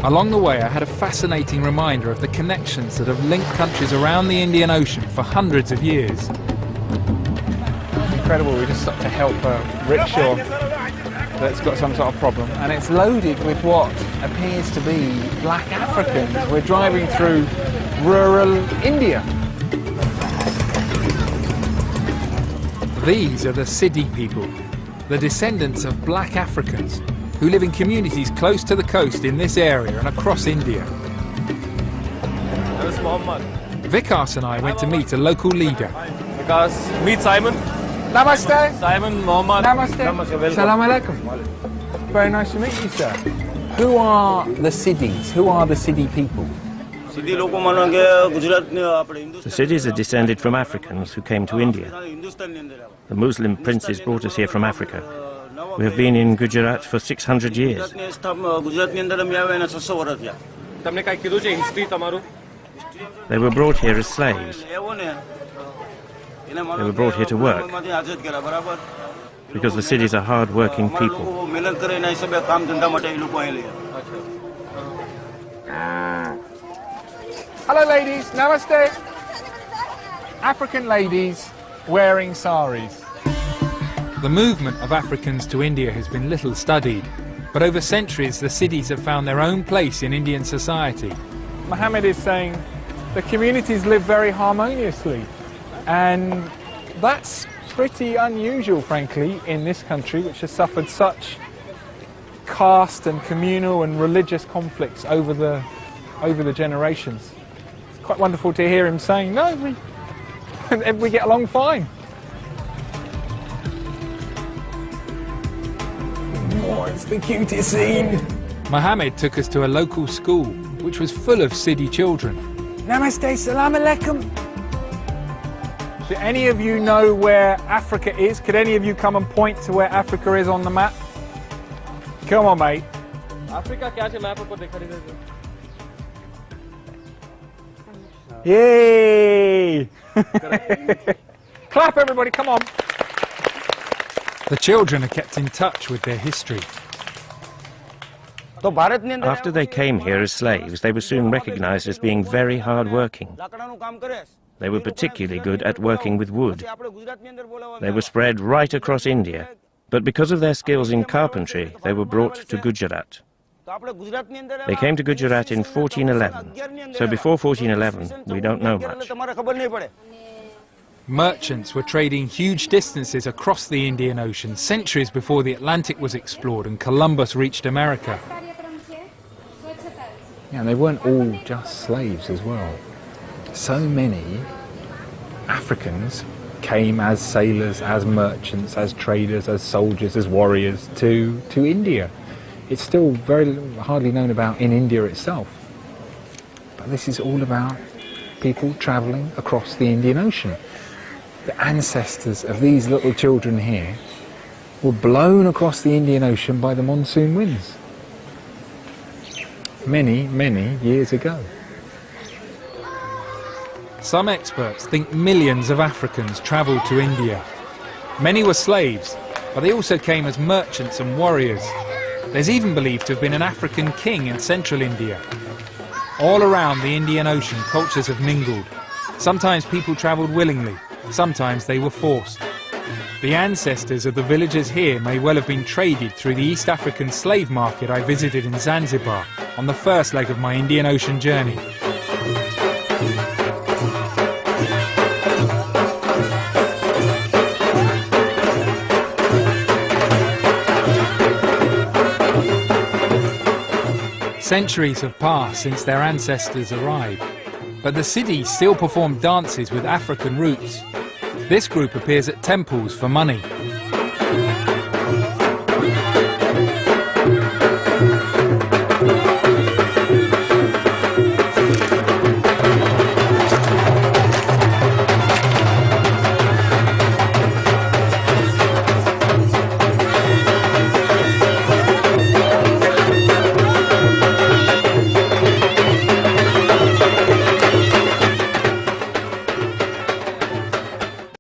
Along the way, I had a fascinating reminder of the connections that have linked countries around the Indian Ocean for hundreds of years. Incredible, we just stopped to help a rickshaw that's got some sort of problem, and it's loaded with what appears to be black Africans. We're driving through rural India. These are the Siddi people, the descendants of black Africans who live in communities close to the coast in this area and across India. Vikas and I went to meet a local leader. Vikas, meet Simon. Namaste. Simon, Mohammed. Namaste. Salam alaikum. Very nice to meet you, sir. Who are the Siddis? Who are the Siddi people? The Siddis are descended from Africans who came to India. The Muslim princes brought us here from Africa. We have been in Gujarat for 600 years. They were brought here as slaves. They were brought here to work, because the Siddis are hard-working people. Hello, ladies. Namaste. African ladies wearing saris. The movement of Africans to India has been little studied, but over centuries the Siddis have found their own place in Indian society. Mohammed is saying the communities live very harmoniously, and that's pretty unusual, frankly, in this country, which has suffered such caste and communal and religious conflicts over the generations. It's quite wonderful to hear him saying, no, we get along fine. Oh, it's the cutest scene. Mohammed took us to a local school, which was full of Siddi children. Namaste, salam alaikum. Do any of you know where Africa is? Could any of you come and point to where Africa is on the map? Come on, mate. Africa kya hai map par dekha nahi. Yay! Clap, everybody, come on. The children are kept in touch with their history. After they came here as slaves, they were soon recognized as being very hard-working. They were particularly good at working with wood. They were spread right across India, but because of their skills in carpentry, they were brought to Gujarat. They came to Gujarat in 1411, so before 1411, we don't know much. Merchants were trading huge distances across the Indian Ocean centuries before the Atlantic was explored and Columbus reached America. Yeah, and they weren't all just slaves as well. So many Africans came as sailors, as merchants, as traders, as soldiers, as warriors to India. It's still very hardly known about in India itself. But this is all about people travelling across the Indian Ocean. The ancestors of these little children here were blown across the Indian Ocean by the monsoon winds many, many years ago. Some experts think millions of Africans travelled to India. Many were slaves, but they also came as merchants and warriors. There's even believed to have been an African king in central India. All around the Indian Ocean, cultures have mingled. Sometimes people travelled willingly, sometimes they were forced. The ancestors of the villagers here may well have been traded through the East African slave market I visited in Zanzibar on the first leg of my Indian Ocean journey. Centuries have passed since their ancestors arrived, but the Siddis still perform dances with African roots. This group appears at temples for money.